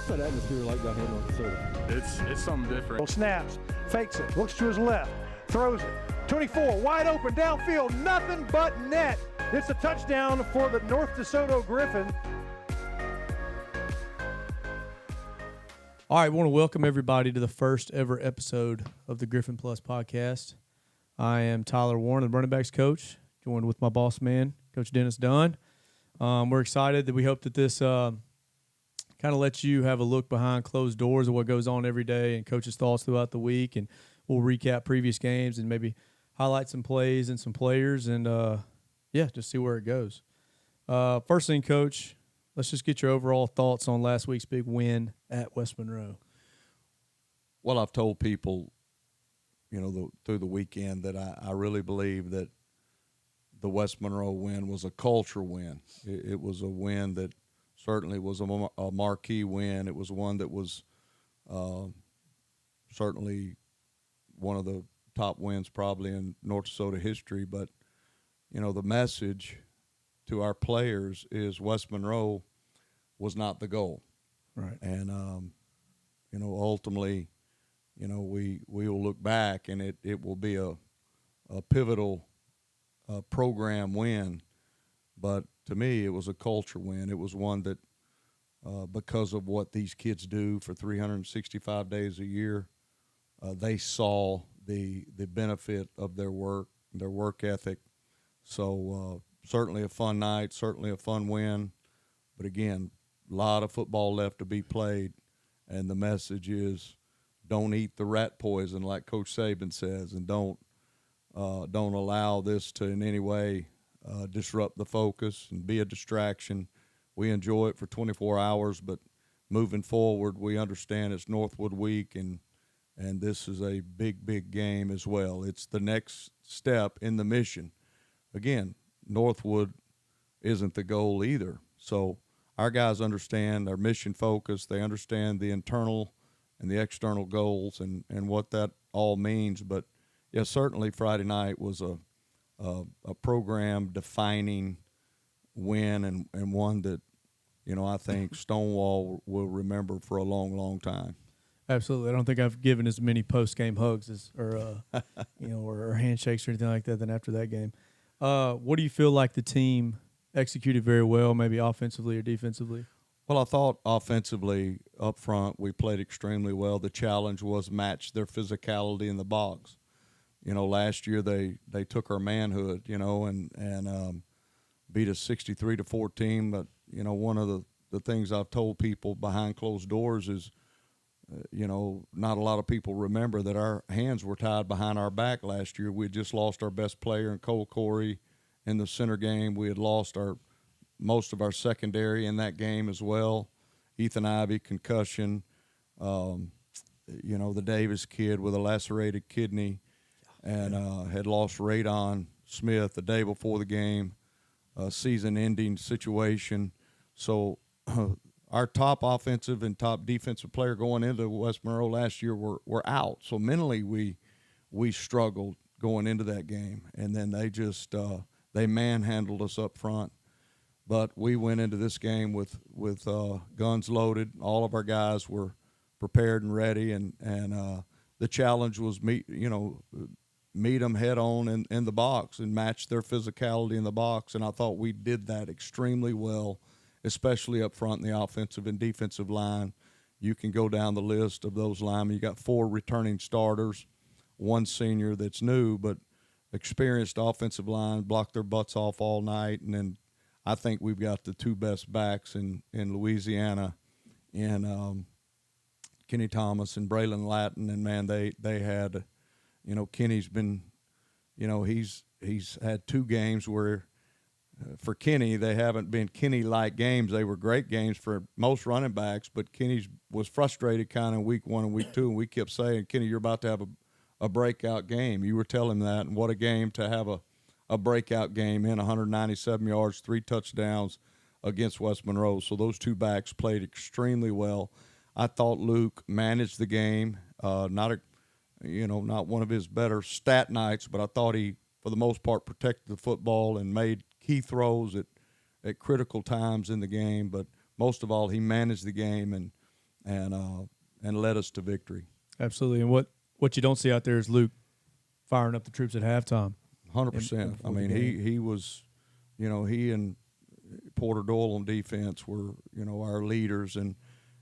What's that atmosphere like down here in North DeSoto? It's something different. Snaps, fakes it, looks to his left, throws it. 24, wide open, downfield, nothing but net. It's a touchdown for the North DeSoto Griffins. All right, I want to welcome everybody to the first ever episode of the Griffin Plus podcast. I am Tyler Warren, the running backs coach, joined with my boss man, Coach Dennis Dunn. We're excited that we hope that this kind of lets you have a look behind closed doors of what goes on every day and coach's thoughts throughout the week. And we'll recap previous games and maybe highlight some plays and some players and, just see where it goes. First thing, Coach, let's just get your overall thoughts on last week's big win at West Monroe. Well, I've told people, through the weekend that I really believe that the West Monroe win was a culture win. It was a win that certainly was a marquee win. It was one that was certainly one of the top wins probably in North DeSoto history. But, the message to our players is West Monroe was not the goal. Right. And, ultimately, we will look back and it will be a pivotal program win. But to me, it was a culture win. It was one that because of what these kids do for 365 days a year, they saw the benefit of their work ethic. So certainly a fun night, certainly a fun win. But again, a lot of football left to be played. And the message is don't eat the rat poison like Coach Saban says, and don't allow this to in any way disrupt the focus and be a distraction. We enjoy it for 24 hours, but moving forward, we understand it's Northwood week, and this is a big, big game as well. It's the next step in the mission. Again, Northwood isn't the goal either. So our guys understand our mission focus. They understand the internal and the external goals and what that all means. But, yeah, certainly Friday night was a program-defining win and one that, I think Stonewall will remember for a long, long time. Absolutely. I don't think I've given as many post-game hugs or handshakes or anything like that than after that game. What do you feel like the team executed very well, maybe offensively or defensively? Well, I thought offensively up front we played extremely well. The challenge was match their physicality in the box. Last year they took our manhood, and beat us 63-14. But, one of the things I've told people behind closed doors is, not a lot of people remember that our hands were tied behind our back last year. We had just lost our best player in Cole Corey in the center game. We had lost most of our secondary in that game as well. Ethan Ivey, concussion, the Davis kid with a lacerated kidney, and had lost Radon Smith the day before the game, season-ending situation. So our top offensive and top defensive player going into West Monroe last year were out. So mentally we struggled going into that game, and then they just they manhandled us up front. But we went into this game with guns loaded. All of our guys were prepared and ready, and the challenge was meet them head on in the box and match their physicality in the box. And I thought we did that extremely well, especially up front in the offensive and defensive line. You can go down the list of those linemen. You got 4 returning starters, 1 senior that's new, but experienced offensive line, blocked their butts off all night, and then I think we've got the 2 best backs in Louisiana, in Kenny Thomas and Braylon Lattin. And man, they had, Kenny's been, he's had 2 games where for Kenny they haven't been Kenny-like games. They were great games for most running backs, but Kenny was frustrated kind of week 1 and week 2, and we kept saying, Kenny, you're about to have a breakout game. You were telling him that, and what a game to have a breakout game in 197 yards, 3 touchdowns against West Monroe. So those 2 backs played extremely well. I thought Luke managed the game. Not one of his better stat nights, but I thought he, for the most part, protected the football and made key throws at critical times in the game. But most of all, he managed the game, and and led us to victory. Absolutely. And what you don't see out there is Luke firing up the troops at halftime. 100%. I mean, he was, he and Porter Doyle on defense were, our leaders. And,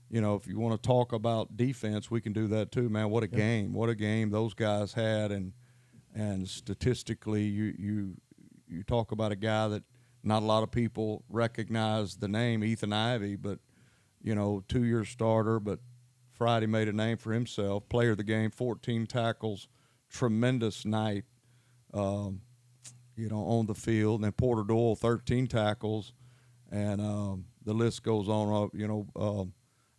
if you want to talk about defense, we can do that too, man. What a game. What a game those guys had. And statistically, you talk about a guy that not a lot of people recognize the name, Ethan Ivey, but, 2-year starter, but Friday made a name for himself. Player of the game, 14 tackles, tremendous night, on the field. And then Porter Doyle, 13 tackles, and the list goes on.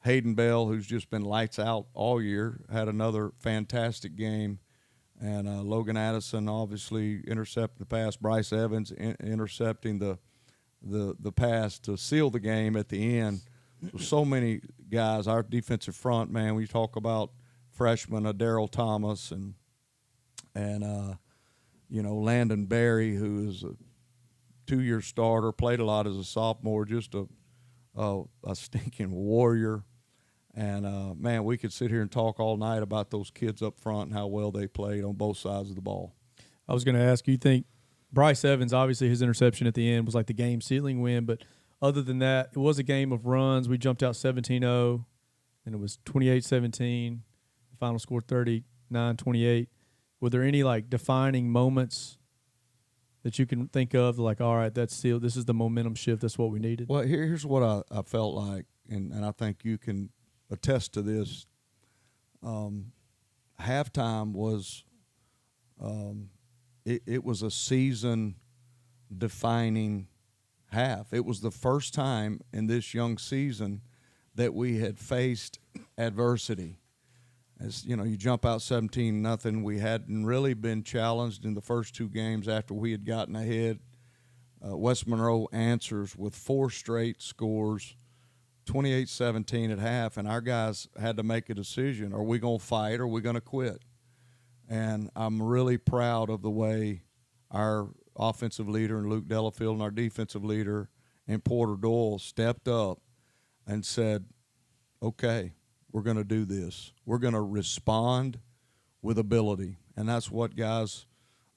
Hayden Bell, who's just been lights out all year, had another fantastic game. And Logan Addison obviously intercepted the pass. Bryce Evans intercepting the pass to seal the game at the end. So many guys. Our defensive front, man, we talk about freshmen, Daryl Thomas and Landon Berry, who is a 2-year starter, played a lot as a sophomore, just a stinking warrior. And, man, we could sit here and talk all night about those kids up front and how well they played on both sides of the ball. I was going to ask, you think Bryce Evans, obviously his interception at the end was like the game-sealing win, but other than that, it was a game of runs. We jumped out 17-0, and it was 28-17. The final score 39-28. Were there any, defining moments that you can think of, all right, this is the momentum shift, that's what we needed? Well, here's what I felt like, and I think you can attest to this. Halftime was it was a season-defining half. It was the first time in this young season that we had faced adversity. As you jump out 17-0. We hadn't really been challenged in the first 2 games after we had gotten ahead. West Monroe answers with 4 straight scores, 28-17 at half, and our guys had to make a decision. Are we going to fight or are we going to quit? And I'm really proud of the way our offensive leader and Luke Delafield and our defensive leader and Porter Doyle stepped up and said, okay, we're going to do this. We're going to respond with ability. And that's what guys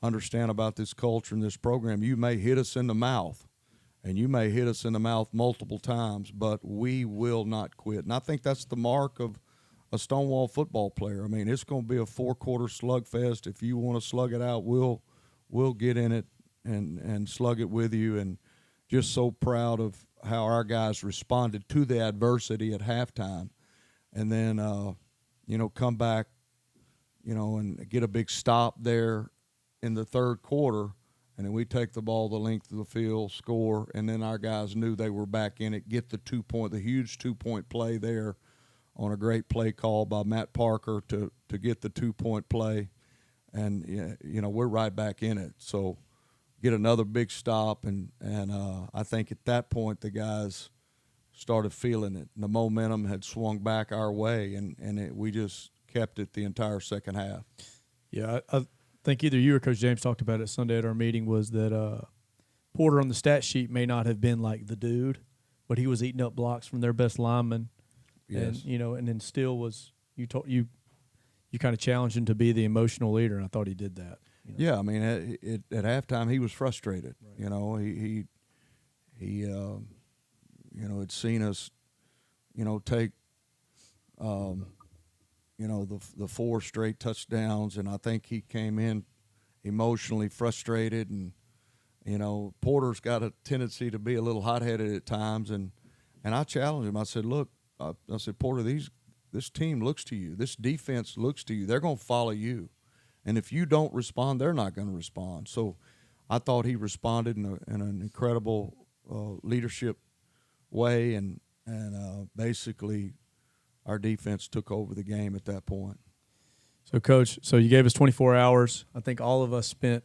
understand about this culture and this program. You may hit us in the mouth, and you may hit us in the mouth multiple times, but we will not quit. And I think that's the mark of a Stonewall football player. I mean, it's going to be a 4-quarter slugfest. If you want to slug it out, we'll get in it and slug it with you. And just so proud of how our guys responded to the adversity at halftime. And then, come back, and get a big stop there in the third quarter. And then we take the ball the length of the field, score, and then our guys knew they were back in it, get the the huge 2-point play there on a great play call by Matt Parker to get the 2-point play. And, we're right back in it. So get another big stop, and I think at that point the guys started feeling it. The momentum had swung back our way, and we just kept it the entire second half. Yeah, I think either you or Coach James talked about it Sunday at our meeting, was that Porter on the stat sheet may not have been like the dude, but he was eating up blocks from their best linemen. Yes. And, and then still was – you kind of challenged him to be the emotional leader, and I thought he did that. Yeah, I mean, at halftime he was frustrated. Right. He had seen us, take, the 4 straight touchdowns, and I think he came in emotionally frustrated. And, Porter's got a tendency to be a little hot-headed at times, and I challenged him. I said, look, I said, Porter, this team looks to you. This defense looks to you. They're going to follow you. And if you don't respond, they're not going to respond. So I thought he responded in an incredible leadership way, and basically our defense took over the game at that point. So, Coach, you gave us 24 hours. I think all of us spent,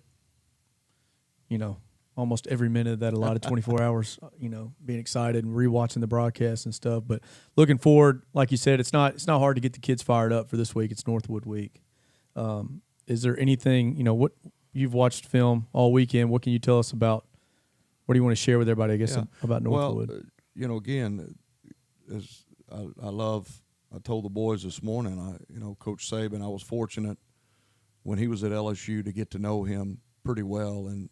almost every minute of that allotted 24 hours, being excited and rewatching the broadcast and stuff. But looking forward, like you said, it's not hard to get the kids fired up for this week. It's Northwood week. Is there anything, what you've watched film all weekend? What can you tell us about? What do you want to share with everybody, I guess, about Northwood? Well, again, as I love I told the boys this morning, Coach Saban, I was fortunate when he was at LSU to get to know him pretty well, and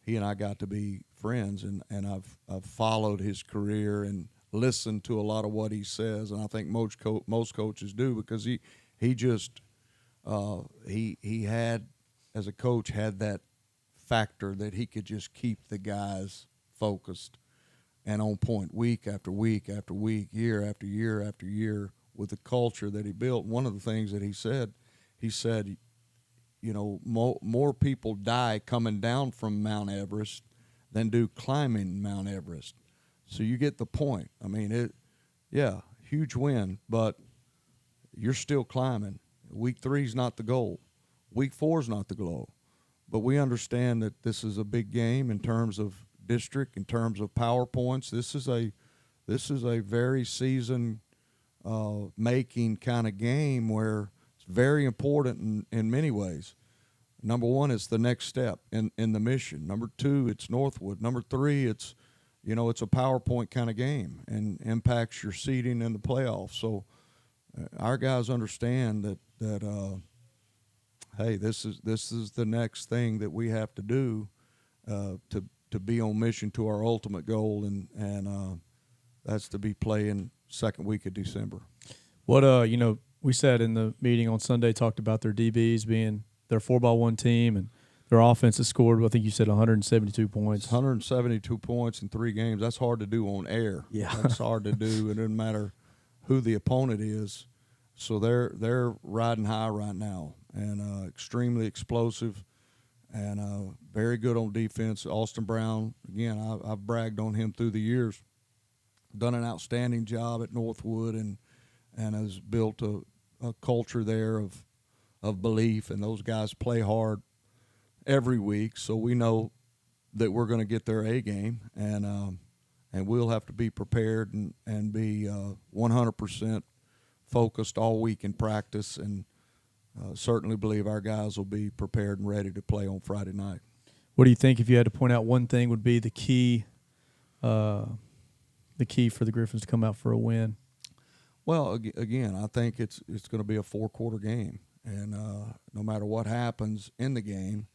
he and I got to be friends, and I've followed his career and listened to a lot of what he says, and I think most coaches do, because he just he had, as a coach, had that factor that he could just keep the guys focused and on point week after week after week, year after year after year, with the culture that he built. One of the things that he said, more people die coming down from Mount Everest than do climbing Mount Everest. So you get the point. I mean, huge win, but you're still climbing. Week 3 is not the goal. Week 4 is not the goal. But we understand that this is a big game in terms of district, in terms of PowerPoints. This is a very season making kind of game where it's very important in many ways. Number 1, it's the next step in the mission. Number 2, it's Northwood. Number 3, it's a PowerPoint kind of game and impacts your seeding in the playoffs. So our guys understand that hey, this is the next thing that we have to do to be on mission to our ultimate goal, and that's to be playing second week of December. What we said in the meeting on Sunday, talked about their DBs being their 4x1 team, and their offense has scored, I think you said 172 points. 172 points in 3 games. That's hard to do on air. Yeah. That's hard to do. It doesn't matter who the opponent is. So they're riding high right now, and extremely explosive, and very good on defense. Austin Brown, again, I've bragged on him through the years. Done an outstanding job at Northwood, and has built a culture there of belief, and those guys play hard every week. So we know that we're going to get their A game, and we'll have to be prepared and be 100% focused all week in practice, and certainly believe our guys will be prepared and ready to play on Friday night. What do you think, if you had to point out one thing, would be the key for the Griffins to come out for a win? Well, again, I think it's going to be a 4-quarter game, and no matter what happens in the game,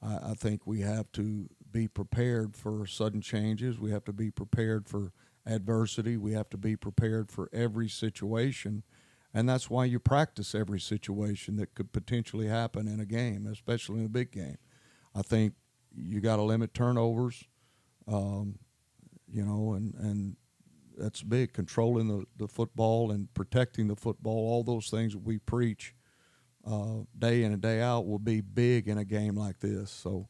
I think we have to be prepared for sudden changes. We have to be prepared for adversity. We have to be prepared for every situation, and that's why you practice every situation that could potentially happen in a game, especially in a big game. I think you got to limit turnovers, and that's big. Controlling the football and protecting the football, all those things that we preach day in and day out will be big in a game like this. So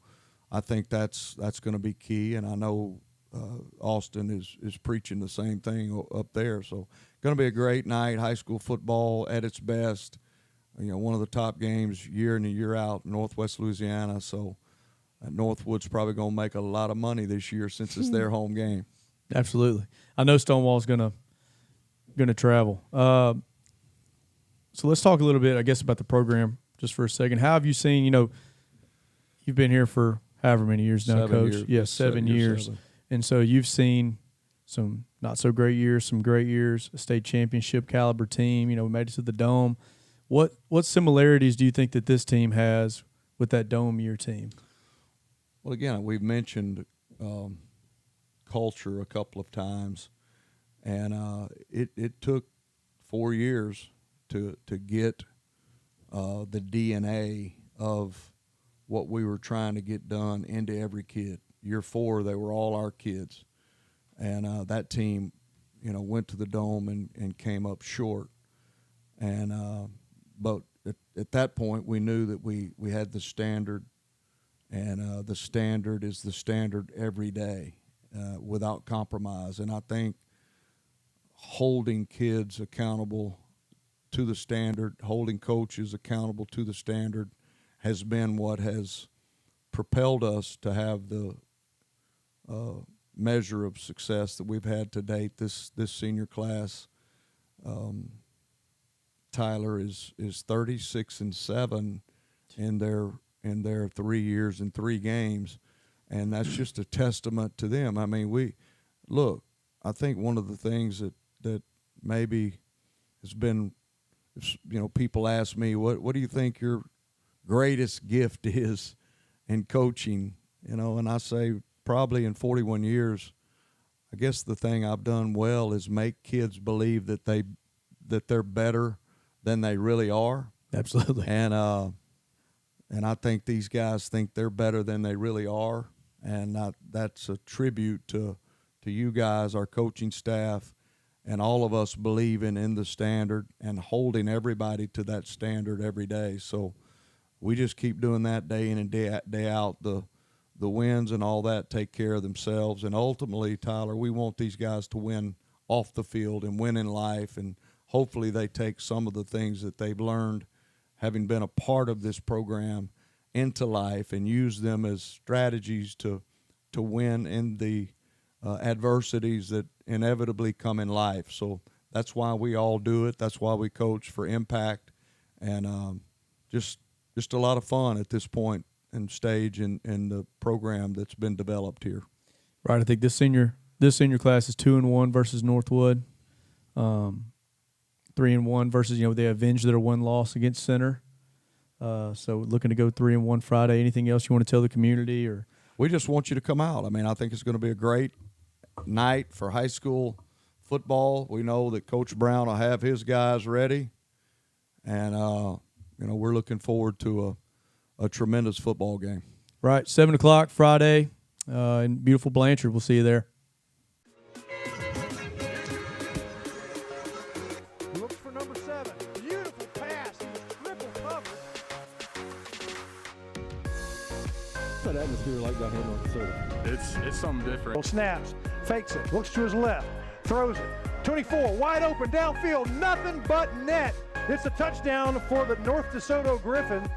I think that's going to be key, and I know Austin is preaching the same thing up there. So going to be a great night. High school football at its best. One of the top games year in and year out in Northwest Louisiana. So Northwood's probably going to make a lot of money this year since it's their home game. Absolutely. I know Stonewall's gonna travel. So let's talk a little bit, I guess, about the program just for a second. How have you seen? You've been here for however many years now, 7 Coach. years. Yes, 7 years. 7. And so you've seen some not so great years, some great years, a state championship caliber team. We made it to the Dome. What similarities do you think that this team has with that Dome year team? Well, again, we've mentioned culture a couple of times, and it took 4 years to get the DNA of what we were trying to get done into every kid. Year 4, they were all our kids, and that team, went to the Dome and came up short. And but at that point, we knew that we had the standard, and the standard is the standard every day, without compromise. And I think holding kids accountable to the standard, holding coaches accountable to the standard, has been what has propelled us to have the measure of success that we've had to date. This senior class, Tyler is 36-7 in their 3 years and 3 games, and that's just a testament to them. I mean, I think one of the things that maybe has been, people ask me, what do you think your greatest gift is in coaching? And I say probably in 41 years, I guess the thing I've done well is make kids believe that they're better than they really are. Absolutely. And I think these guys think they're better than they really are, and that's a tribute to you guys, our coaching staff, and all of us believing in the standard and holding everybody to that standard every day. So we just keep doing that day in and day out. The wins and all that take care of themselves. And ultimately, Tyler, we want these guys to win off the field and win in life, and hopefully they take some of the things that they've learned having been a part of this program into life and use them as strategies to win in the adversities that inevitably come in life. So that's why we all do it. That's why we coach, for impact, and just a lot of fun at this point and stage in the program that's been developed here. Right. I think this senior class is 2-1 versus Northwood, 3-1 versus, they avenged their one loss against Center. So looking to go 3-1 Friday. Anything else you want to tell the community? Or we just want you to come out. I mean, I think it's going to be a great night for high school football. We know that Coach Brown will have his guys ready, and we're looking forward to a tremendous football game. Right, 7 o'clock Friday in beautiful Blanchard. We'll see you there. Looks for number 7. Beautiful pass. He was triple covered. What's that atmosphere like down here in North DeSoto? It's something different. Snaps, fakes it, looks to his left, throws it. 24, wide open, downfield, nothing but net. It's a touchdown for the North DeSoto Griffins.